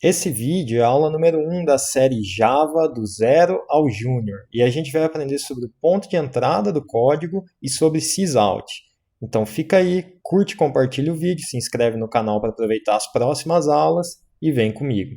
Esse vídeo é a aula número 1 da série Java do Zero ao Júnior e a gente vai aprender sobre o ponto de entrada do código e sobre sysout. Então fica aí, curte, compartilha o vídeo, se inscreve no canal para aproveitar as próximas aulas e vem comigo.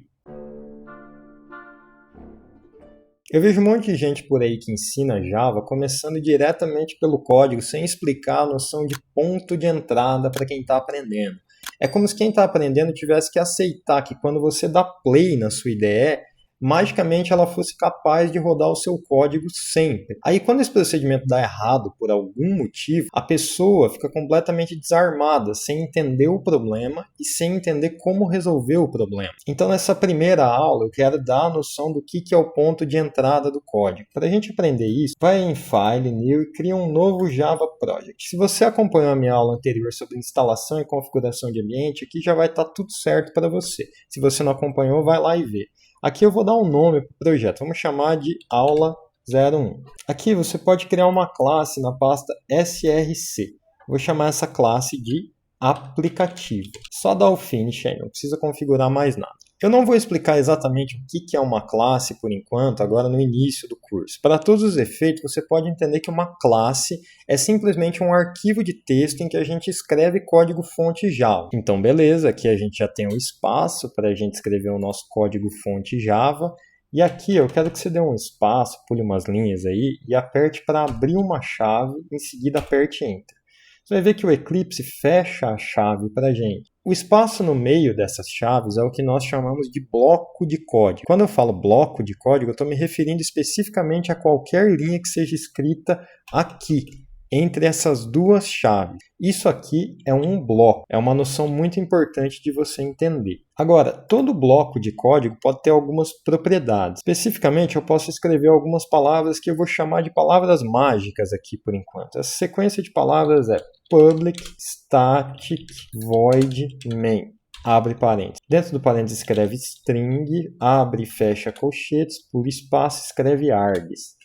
Eu vejo um monte de gente por aí que ensina Java começando diretamente pelo código, sem explicar a noção de ponto de entrada para quem está aprendendo. É como se quem está aprendendo tivesse que aceitar que quando você dá play na sua IDE, magicamente ela fosse capaz de rodar o seu código sempre. Aí quando esse procedimento dá errado por algum motivo, a pessoa fica completamente desarmada, sem entender o problema e sem entender como resolver o problema. Então nessa primeira aula eu quero dar a noção do que é o ponto de entrada do código. Para a gente aprender isso, vai em File, New e cria um novo Java Project. Se você acompanhou a minha aula anterior sobre instalação e configuração de ambiente, aqui já vai estar tudo certo para você. Se você não acompanhou, vai lá e vê. Aqui eu vou dar um nome para o projeto, vamos chamar de aula 01. Aqui você pode criar uma classe na pasta src. Vou chamar essa classe de aplicativo. Só dá o finish aí, não precisa configurar mais nada. Eu não vou explicar exatamente o que é uma classe por enquanto, agora no início do curso. Para todos os efeitos, você pode entender que uma classe é simplesmente um arquivo de texto em que a gente escreve código-fonte Java. Então, beleza, aqui a gente já tem um espaço para a gente escrever o nosso código-fonte Java. E aqui eu quero que você dê um espaço, pule umas linhas aí e aperte para abrir uma chave, em seguida aperte Enter. Você vai ver que o Eclipse fecha a chave para a gente. O espaço no meio dessas chaves é o que nós chamamos de bloco de código. Quando eu falo bloco de código, eu estou me referindo especificamente a qualquer linha que seja escrita aqui, entre essas duas chaves. Isso aqui é um bloco, é uma noção muito importante de você entender. Agora, todo bloco de código pode ter algumas propriedades. Especificamente, eu posso escrever algumas palavras que eu vou chamar de palavras mágicas aqui por enquanto. Essa sequência de palavras é public static void main. Abre parênteses. Dentro do parênteses escreve string, abre e fecha colchetes, por espaço escreve args.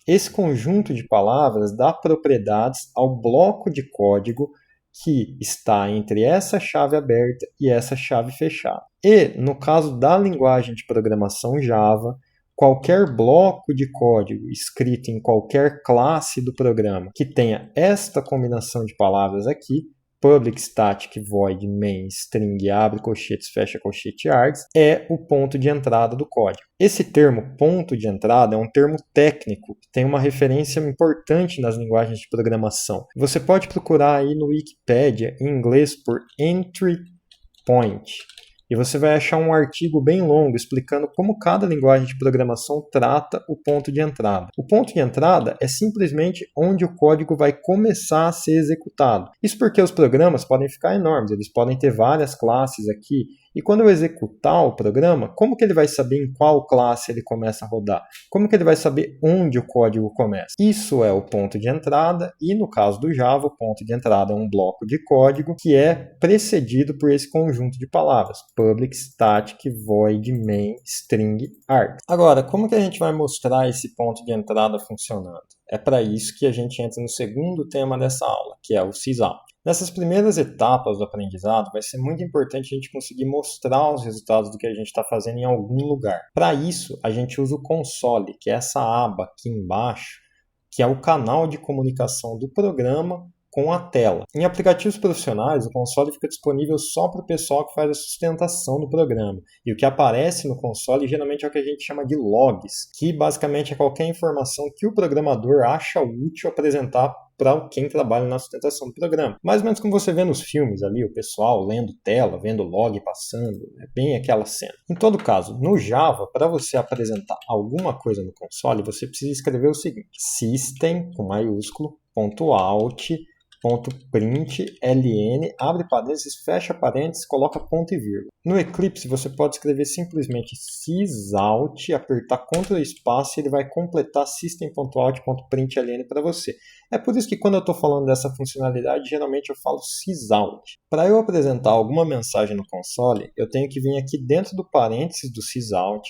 Esse conjunto de palavras dá propriedades ao bloco de código que está entre essa chave aberta e essa chave fechada. E, no caso da linguagem de programação Java, qualquer bloco de código escrito em qualquer classe do programa que tenha esta combinação de palavras aqui, public static void main string abre colchetes fecha colchete args, é o ponto de entrada do código. Esse termo ponto de entrada é um termo técnico que tem uma referência importante nas linguagens de programação. Você pode procurar aí no Wikipedia em inglês por entry point. E você vai achar um artigo bem longo explicando como cada linguagem de programação trata o ponto de entrada. O ponto de entrada é simplesmente onde o código vai começar a ser executado. Isso porque os programas podem ficar enormes, eles podem ter várias classes aqui. E quando eu executar o programa, como que ele vai saber em qual classe ele começa a rodar? Como que ele vai saber onde o código começa? Isso é o ponto de entrada e no caso do Java, o ponto de entrada é um bloco de código que é precedido por esse conjunto de palavras. Public static void main string args. Agora, como que a gente vai mostrar esse ponto de entrada funcionando? É para isso que a gente entra no segundo tema dessa aula, que é o sysout. Nessas primeiras etapas do aprendizado, vai ser muito importante a gente conseguir mostrar os resultados do que a gente está fazendo em algum lugar. Para isso, a gente usa o console, que é essa aba aqui embaixo, que é o canal de comunicação do programa com a tela. Em aplicativos profissionais, o console fica disponível só para o pessoal que faz a sustentação do programa. E o que aparece no console geralmente é o que a gente chama de logs, que basicamente é qualquer informação que o programador acha útil apresentar para quem trabalha na sustentação do programa. Mais ou menos como você vê nos filmes ali, o pessoal lendo tela, vendo log passando, é bem aquela cena. Em todo caso, no Java, para você apresentar alguma coisa no console, você precisa escrever o seguinte: system, com maiúsculo, .out, .println, abre parênteses, fecha parênteses, coloca ponto e vírgula. No Eclipse você pode escrever simplesmente sysout, apertar Ctrl espaço e ele vai completar system.out.println para você. É por isso que quando eu estou falando dessa funcionalidade, geralmente eu falo sysout. Para eu apresentar alguma mensagem no console, eu tenho que vir aqui dentro do parênteses do sysout,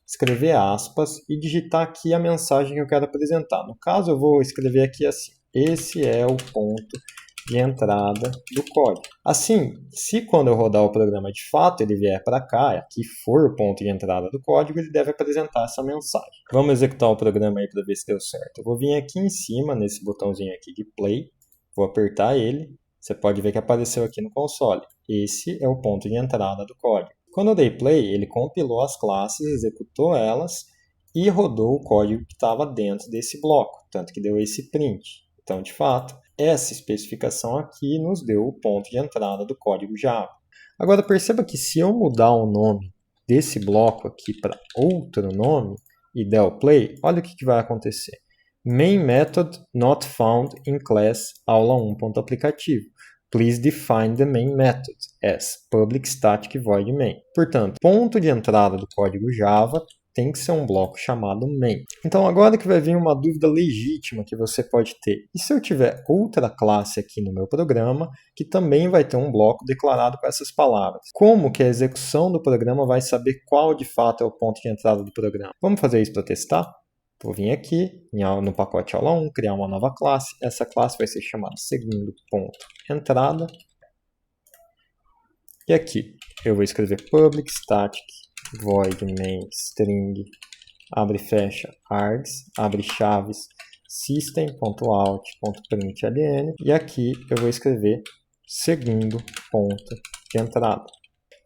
escrever aspas e digitar aqui a mensagem que eu quero apresentar. No caso, eu vou escrever aqui assim: esse é o ponto de entrada do código. Assim, se quando eu rodar o programa de fato ele vier para cá, aqui for o ponto de entrada do código, ele deve apresentar essa mensagem. Vamos executar o programa aí para ver se deu certo. Eu vou vir aqui em cima, nesse botãozinho aqui de play, vou apertar ele, você pode ver que apareceu aqui no console. Esse é o ponto de entrada do código. Quando eu dei play, ele compilou as classes, executou elas e rodou o código que estava dentro desse bloco, tanto que deu esse print. Então, de fato, essa especificação aqui nos deu o ponto de entrada do código Java. Agora, perceba que se eu mudar o nome desse bloco aqui para outro nome e der o play, olha o que vai acontecer. Main method not found in class aula1.aplicativo. Please define the main method as public static void main. Portanto, ponto de entrada do código Java tem que ser um bloco chamado main. Então agora que vai vir uma dúvida legítima que você pode ter. E se eu tiver outra classe aqui no meu programa que também vai ter um bloco declarado com essas palavras? Como que a execução do programa vai saber qual de fato é o ponto de entrada do programa? Vamos fazer isso para testar? Vou vir aqui no pacote aula 1, criar uma nova classe. Essa classe vai ser chamada segundo ponto entrada. E aqui eu vou escrever public static void main string abre e fecha args, abre chaves system.out.println e aqui eu vou escrever segundo ponto de entrada.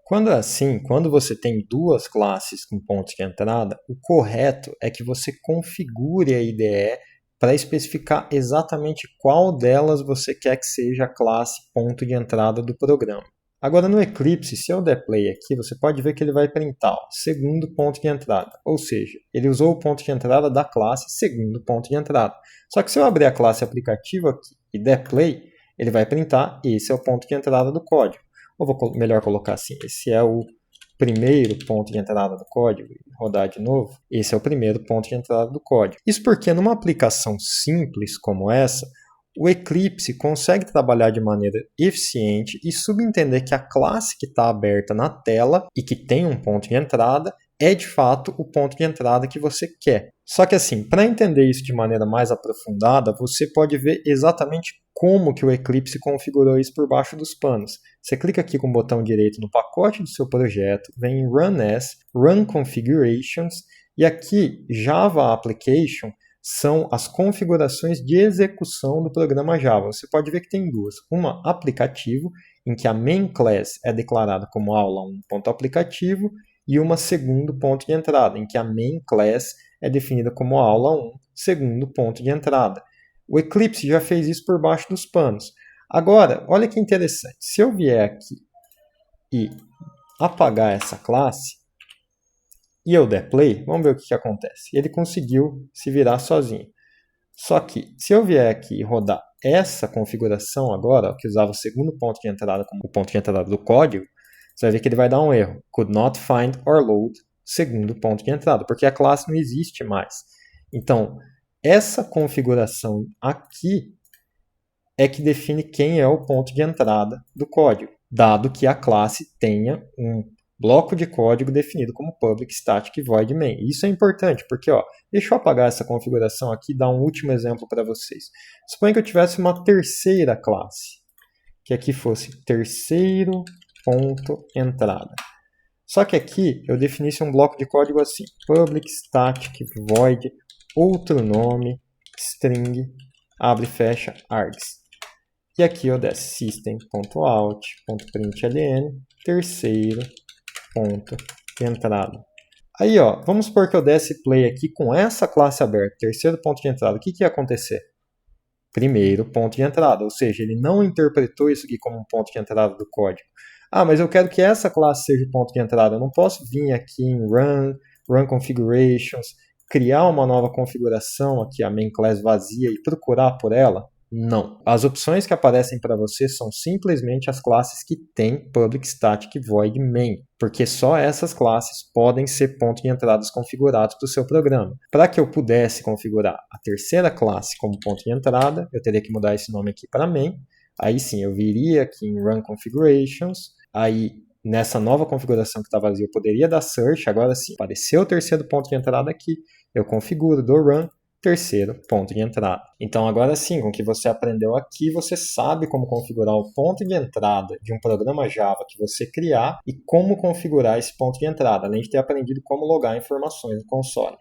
Quando é assim, quando você tem duas classes com pontos de entrada, o correto é que você configure a IDE para especificar exatamente qual delas você quer que seja a classe ponto de entrada do programa. Agora no Eclipse, se eu der play aqui, você pode ver que ele vai printar o segundo ponto de entrada. Ou seja, ele usou o ponto de entrada da classe segundo ponto de entrada. Só que se eu abrir a classe aplicativo aqui e der play, ele vai printar esse é o ponto de entrada do código. Ou vou melhor colocar assim, esse é o primeiro ponto de entrada do código. Rodar de novo, esse é o primeiro ponto de entrada do código. Isso porque numa aplicação simples como essa, o Eclipse consegue trabalhar de maneira eficiente e subentender que a classe que está aberta na tela e que tem um ponto de entrada é de fato o ponto de entrada que você quer. Só que assim, para entender isso de maneira mais aprofundada, você pode ver exatamente como que o Eclipse configurou isso por baixo dos panos. Você clica aqui com o botão direito no pacote do seu projeto, vem em Run As, Run Configurations, e aqui Java Application são as configurações de execução do programa Java. Você pode ver que tem duas. Uma aplicativo, em que a main class é declarada como aula1.aplicativo, e uma segundo ponto de entrada, em que a main class é definida como aula1, segundo ponto de entrada. O Eclipse já fez isso por baixo dos panos. Agora, olha que interessante. Se eu vier aqui e apagar essa classe, e eu der play, vamos ver o que acontece. Ele conseguiu se virar sozinho. Só que, se eu vier aqui e rodar essa configuração agora, que usava o segundo ponto de entrada como o ponto de entrada do código, você vai ver que ele vai dar um erro. Could not find or load segundo ponto de entrada, porque a classe não existe mais. Então, essa configuração aqui é que define quem é o ponto de entrada do código, dado que a classe tenha um bloco de código definido como public static void main. Isso é importante, porque deixa eu apagar essa configuração aqui e dar um último exemplo para vocês. Suponha que eu tivesse uma terceira classe, que aqui fosse terceiro ponto entrada. Só que aqui eu definisse um bloco de código assim, public static void outro nome string abre e fecha args. E aqui eu desse system.out.println terceiro ponto de entrada. Aí, vamos supor que eu desse play aqui com essa classe aberta, terceiro ponto de entrada. O que ia acontecer? Primeiro ponto de entrada, ou seja, ele não interpretou isso aqui como um ponto de entrada do código. Ah, mas eu quero que essa classe seja o ponto de entrada. Eu não posso vir aqui em Run Configurations, criar uma nova configuração aqui, a main class vazia, e procurar por ela? Não. As opções que aparecem para você são simplesmente as classes que têm public static void main, porque só essas classes podem ser pontos de entradas configurados para o seu programa. Para que eu pudesse configurar a terceira classe como ponto de entrada, eu teria que mudar esse nome aqui para main. Aí sim, eu viria aqui em Run Configurations, aí nessa nova configuração que está vazia eu poderia dar search, agora sim, apareceu o terceiro ponto de entrada aqui, eu configuro, dou Run, terceiro ponto de entrada. Então agora sim, com o que você aprendeu aqui, você sabe como configurar o ponto de entrada de um programa Java que você criar e como configurar esse ponto de entrada, além de ter aprendido como logar informações no console.